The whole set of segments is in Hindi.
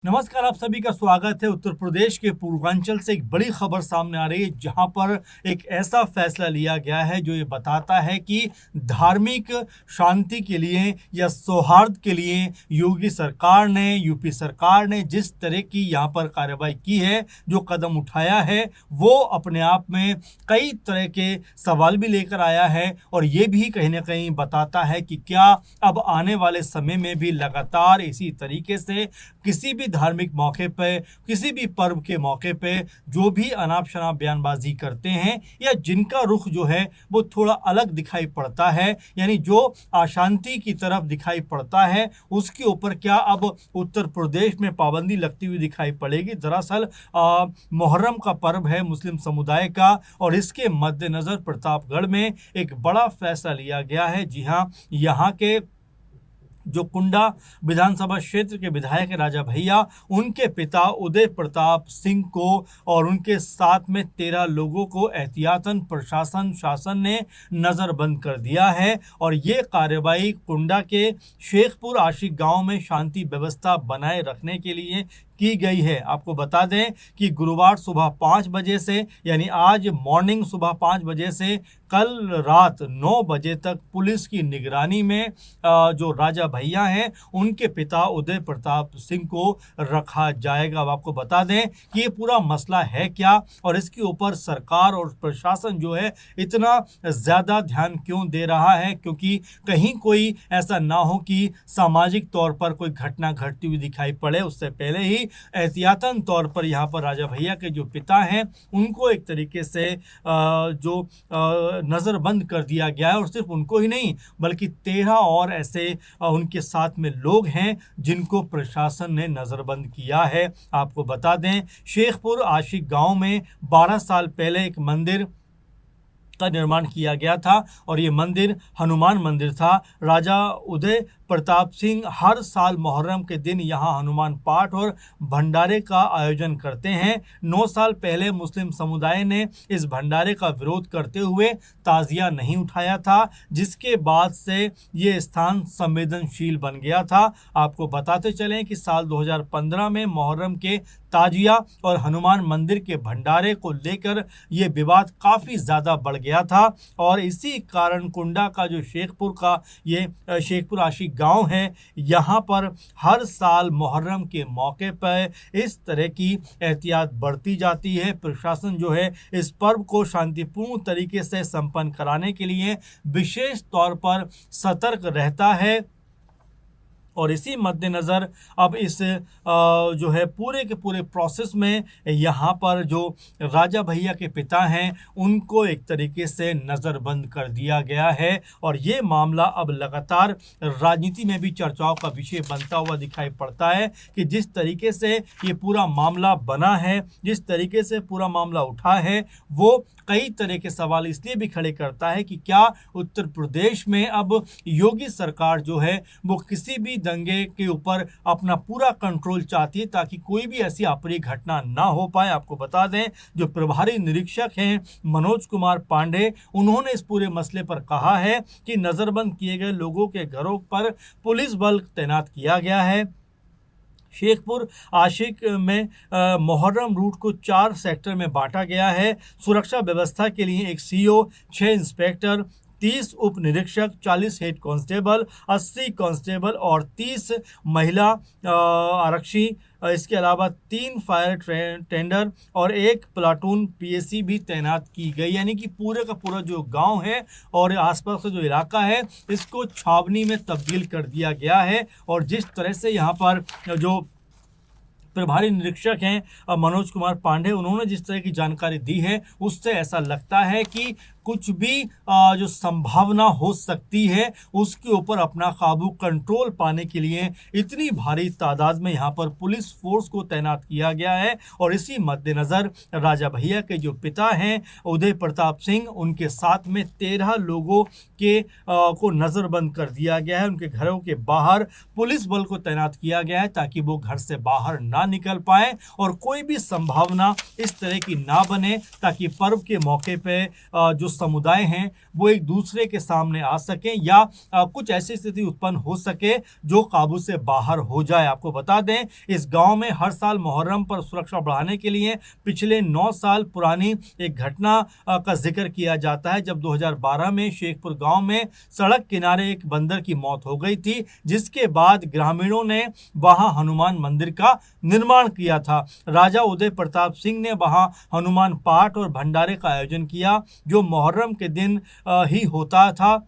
नमस्कार, आप सभी का स्वागत है। उत्तर प्रदेश के पूर्वांचल से एक बड़ी खबर सामने आ रही है, जहां पर एक ऐसा फैसला लिया गया है जो ये बताता है कि धार्मिक शांति के लिए या सौहार्द के लिए योगी सरकार ने, यूपी सरकार ने जिस तरह की यहां पर कार्रवाई की है, जो कदम उठाया है, वो अपने आप में कई तरह के सवाल भी लेकर आया है। और ये भी कहीं ना कहीं बताता है कि क्या अब आने वाले समय में भी लगातार इसी तरीके से किसी भी धार्मिक मौके पे, किसी भी पर्व के मौके पे जो भी अनाप शनाप बयानबाजी करते हैं या जिनका रुख जो है वो थोड़ा अलग दिखाई पड़ता है, यानी जो अशांति की तरफ दिखाई पड़ता है, उसके ऊपर क्या अब उत्तर प्रदेश में पाबंदी लगती हुई दिखाई पड़ेगी। दरअसल मुहर्रम का पर्व है मुस्लिम समुदाय का, और इसके मद्देनजर प्रतापगढ़ में एक बड़ा फैसला लिया गया है। जी हाँ, यहाँ के जो कुंडा विधानसभा क्षेत्र के विधायक राजा भैया, उनके पिता उदय प्रताप सिंह को और उनके साथ में 13 लोगों को एहतियातन प्रशासन शासन ने नज़रबंद कर दिया है। और ये कार्रवाई कुंडा के शेखपुर आशिक गांव में शांति व्यवस्था बनाए रखने के लिए की गई है। आपको बता दें कि गुरुवार सुबह 5 बजे से, यानी आज मॉर्निंग सुबह 5 बजे से कल रात 9 बजे तक पुलिस की निगरानी में जो राजा भैया हैं, उनके पिता उदय प्रताप सिंह को रखा जाएगा। अब आपको बता दें कि ये पूरा मसला है क्या, और इसके ऊपर सरकार और प्रशासन जो है इतना ज़्यादा ध्यान क्यों दे रहा है, क्योंकि कहीं कोई ऐसा ना हो कि सामाजिक तौर पर कोई घटना घटती हुई दिखाई पड़े। उससे पहले ही एहतियातन तौर पर यहाँ पर राजा भैया के जो पिता हैं, उनको एक तरीके से जो नज़रबंद कर दिया गया है। और सिर्फ उनको ही नहीं, बल्कि 13 और ऐसे उनके साथ में लोग हैं जिनको प्रशासन ने नज़रबंद किया है। आपको बता दें, शेखपुर आशिक गांव में 12 साल पहले एक मंदिर का निर्माण किया गया था, और ये मंदिर हनुमान मंदिर था। राजा उदय प्रताप सिंह हर साल मुहर्रम के दिन यहाँ हनुमान पाठ और भंडारे का आयोजन करते हैं। 9 साल पहले मुस्लिम समुदाय ने इस भंडारे का विरोध करते हुए ताजिया नहीं उठाया था, जिसके बाद से ये स्थान संवेदनशील बन गया था। आपको बताते चलें कि साल 2015 में मुहर्रम के ताजिया और हनुमान मंदिर के भंडारे को लेकर ये विवाद काफ़ी ज़्यादा बढ़ गया था, और इसी कारण कुंडा का जो शेखपुर का ये शेखपुर आशिक गांव है, यहाँ पर हर साल मुहर्रम के मौके पर इस तरह की एहतियात बढ़ती जाती है। प्रशासन जो है इस पर्व को शांतिपूर्ण तरीके से संपन्न कराने के लिए विशेष तौर पर सतर्क रहता है। और इसी मद्देनज़र अब इस जो है पूरे के पूरे प्रोसेस में यहाँ पर जो राजा भैया के पिता हैं, उनको एक तरीके से नज़रबंद कर दिया गया है। और ये मामला अब लगातार राजनीति में भी चर्चाओं का विषय बनता हुआ दिखाई पड़ता है कि जिस तरीके से ये पूरा मामला बना है, जिस तरीके से पूरा मामला उठा है, वो कई तरह के सवाल इसलिए भी खड़े करता है कि क्या उत्तर प्रदेश में अब योगी सरकार जो है वो किसी भी दंगे के ऊपर अपना पूरा कंट्रोल चाहती है, ताकि कोई भी ऐसी अप्रिय घटना ना हो पाए। आपको बता दें, जो प्रभारी निरीक्षक हैं मनोज कुमार पांडे, उन्होंने इस पूरे मसले पर कहा है कि नज़रबंद किए गए लोगों के घरों पर पुलिस बल तैनात किया गया है। शेखपुर आशिक में मुहर्रम रूट को 4 सेक्टर में बांटा गया है। सुरक्षा व्यवस्था के लिए एक सीओ, 6 इंस्पेक्टर, 30 उप निरीक्षक, 40 हेड कांस्टेबल, 80 कांस्टेबल और 30 महिला आरक्षी, इसके अलावा 3 फायर टेंडर और 1 प्लाटून पीएसी भी तैनात की गई। यानी कि पूरे का पूरा जो गांव है और आसपास का जो इलाका है, इसको छावनी में तब्दील कर दिया गया है। और जिस तरह से यहाँ पर जो प्रभारी निरीक्षक हैं मनोज कुमार पांडे, उन्होंने जिस तरह की जानकारी दी है, उससे ऐसा लगता है कि कुछ भी जो संभावना हो सकती है, उसके ऊपर अपना काबू कंट्रोल पाने के लिए इतनी भारी तादाद में यहाँ पर पुलिस फोर्स को तैनात किया गया है। और इसी मद्देनज़र राजा भैया के जो पिता हैं उदय प्रताप सिंह, उनके साथ में 13 लोगों के को नज़रबंद कर दिया गया है। उनके घरों के बाहर पुलिस बल को तैनात किया गया है, ताकि वो घर से बाहर ना निकल पाए और कोई भी संभावना इस तरह की ना बने, ताकि पर्व के मौके पे जो समुदाय हैं वो एक दूसरे के सामने आ सकें या कुछ ऐसी स्थिति उत्पन्न हो सके जो काबू से बाहर हो जाए। आपको बता दें, इस गांव में हर साल मुहर्रम पर सुरक्षा बढ़ाने के लिए पिछले 9 साल पुरानी एक घटना का जिक्र किया जाता है, जब 2012 में शेखपुर गांव में सड़क किनारे एक बंदर की मौत हो गई थी, जिसके बाद ग्रामीणों ने वहां हनुमान मंदिर का निर्माण किया था। राजा उदय प्रताप सिंह ने वहां हनुमान पाठ और भंडारे का आयोजन किया, जो मुहर्रम के दिन ही होता था।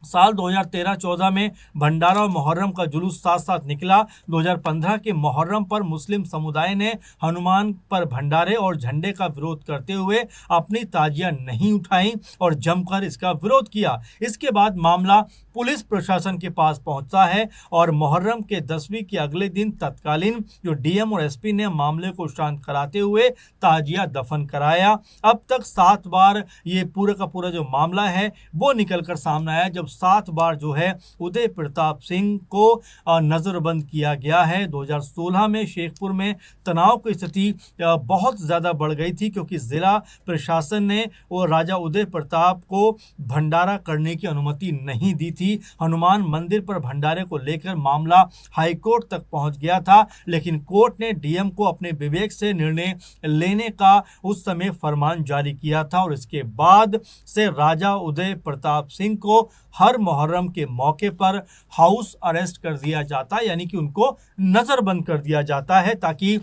साल 2013-14 में भंडारा और मुहर्रम का जुलूस साथ साथ निकला। 2015 के मुहर्रम पर मुस्लिम समुदाय ने हनुमान पर भंडारे और झंडे का विरोध करते हुए अपनी ताजियां नहीं उठाई और जमकर इसका विरोध किया। इसके बाद मामला पुलिस प्रशासन के पास पहुंचता है और मुहर्रम के 10वीं के अगले दिन तत्कालीन जो डीएम और एसपी ने मामले को शांत कराते हुए ताजिया दफन कराया। अब तक 7 बार ये पूरा का पूरा जो मामला है वो निकलकर सामने आया, जब 7 बार जो है उदय प्रताप सिंह को नजरबंद किया गया है। 2016 में शेखपुर में तनाव की स्थिति बहुत ज्यादा बढ़ गई थी, क्योंकि जिला प्रशासन ने वो राजा उदय प्रताप को भंडारा करने की अनुमति नहीं दी थी। हनुमान मंदिर पर भंडारे को लेकर मामला हाईकोर्ट तक पहुंच गया था, लेकिन कोर्ट ने डीएम को अपने विवेक से निर्णय लेने का उस समय फरमान जारी किया था और इसके बाद से राजा उदय प्रताप सिंह को हर मुहर्रम के मौके पर हाउस अरेस्ट कर दिया जाता है, यानी कि उनको नजरबंद कर दिया जाता है, ताकि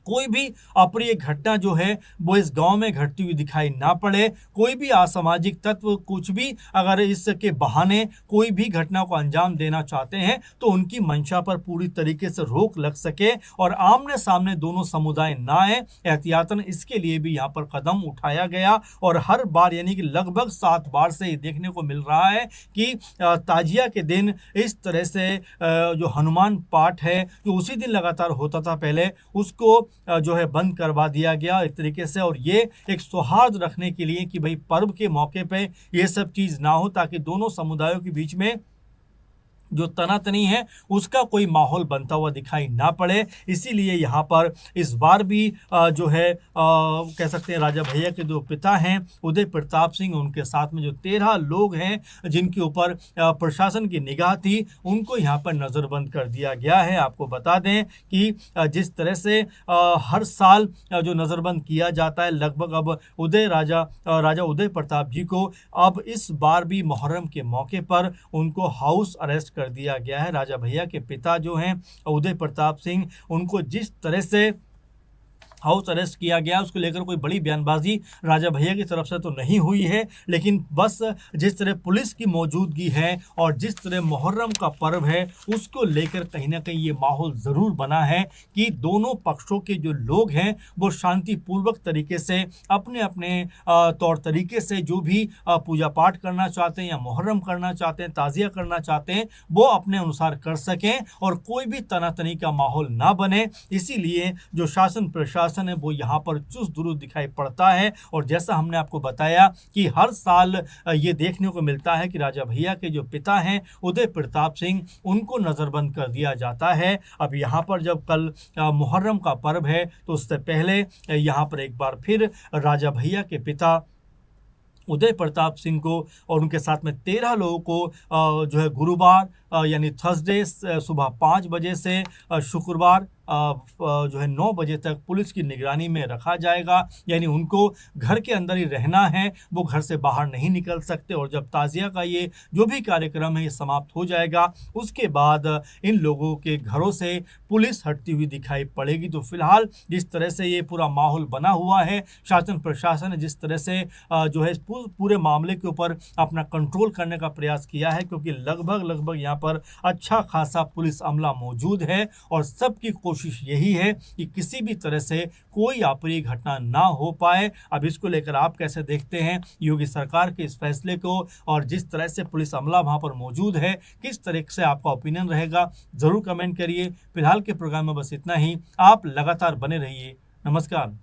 कोई भी अप्रिय घटना जो है वो इस गांव में घटती हुई दिखाई ना पड़े। कोई भी असामाजिक तत्व कुछ भी अगर इसके बहाने कोई भी घटना को अंजाम देना चाहते हैं तो उनकी मंशा पर पूरी तरीके से रोक लग सके और आमने सामने दोनों समुदाय ना आए। एहतियातन इसके लिए भी यहाँ पर कदम उठाया गया और हर बार यानी कि लगभग 7 बार से ये देखने को मिल रहा है कि ताजिया के दिन इस तरह से जो हनुमान पाठ है जो उसी दिन लगातार होता था पहले, उसको जो है बंद करवा दिया गया एक तरीके से। और ये एक सौहार्द रखने के लिए कि भाई पर्व के मौके पे ये सब चीज ना हो, ताकि दोनों समुदायों के बीच में जो तनातनी है उसका कोई माहौल बनता हुआ दिखाई ना पड़े। इसीलिए यहाँ पर इस बार भी जो है कह सकते हैं राजा भैया के जो पिता हैं उदय प्रताप सिंह, उनके साथ में जो 13 लोग हैं जिनके ऊपर प्रशासन की निगाह थी, उनको यहाँ पर नज़रबंद कर दिया गया है। आपको बता दें कि जिस तरह से हर साल जो नज़रबंद किया जाता है लगभग, अब राजा उदय प्रताप जी को अब इस बार भी मुहर्रम के मौके पर उनको हाउस अरेस्ट कर दिया गया है। राजा भैया के पिता जो हैं उदय प्रताप सिंह, उनको जिस तरह से हाउस अरेस्ट किया गया उसको लेकर कोई बड़ी बयानबाजी राजा भैया की तरफ से तो नहीं हुई है, लेकिन बस जिस तरह पुलिस की मौजूदगी है और जिस तरह मुहर्रम का पर्व है उसको लेकर कहीं ना कहीं ये माहौल ज़रूर बना है कि दोनों पक्षों के जो लोग हैं वो शांतिपूर्वक तरीके से अपने अपने तौर तरीके से जो भी पूजा पाठ करना चाहते हैं या मुहर्रम करना चाहते हैं, ताज़िया करना चाहते हैं, वो अपने अनुसार कर सकें और कोई भी तनातनी का माहौल ना बने। इसीलिए जो शासन प्रशासन है वो यहाँ पर चुस्त दुरुस्त दिखाई पड़ता है। और जैसा हमने आपको बताया कि हर साल ये देखने को मिलता है कि राजा भैया के जो पिता हैं उदय प्रताप सिंह, उनको नज़रबंद कर दिया जाता है। अब यहाँ पर जब कल मुहर्रम का पर्व है तो उससे पहले यहाँ पर एक बार फिर राजा भैया के पिता उदय प्रताप सिंह को और उनके साथ में 13 लोगों को जो है गुरुवार यानी थर्सडे सुबह 5 बजे से शुक्रवार जो है 9 बजे तक पुलिस की निगरानी में रखा जाएगा। यानी उनको घर के अंदर ही रहना है, वो घर से बाहर नहीं निकल सकते। और जब ताज़िया का ये जो भी कार्यक्रम है ये समाप्त हो जाएगा उसके बाद इन लोगों के घरों से पुलिस हटती हुई दिखाई पड़ेगी। तो फिलहाल जिस तरह से ये पूरा माहौल बना हुआ है, शासन प्रशासन ने जिस तरह से जो है पूरे मामले के ऊपर अपना कंट्रोल करने का प्रयास किया है, क्योंकि लगभग यहाँ पर अच्छा खासा पुलिस अमला मौजूद है और सबकी कोशिश यही है कि किसी भी तरह से कोई अप्रिय घटना ना हो पाए। अब इसको लेकर आप कैसे देखते हैं योगी सरकार के इस फैसले को, और जिस तरह से पुलिस अमला वहां पर मौजूद है, किस तरह से आपका ओपिनियन रहेगा जरूर कमेंट करिए। फिलहाल के प्रोग्राम में बस इतना ही। आप लगातार बने रहिए। नमस्कार।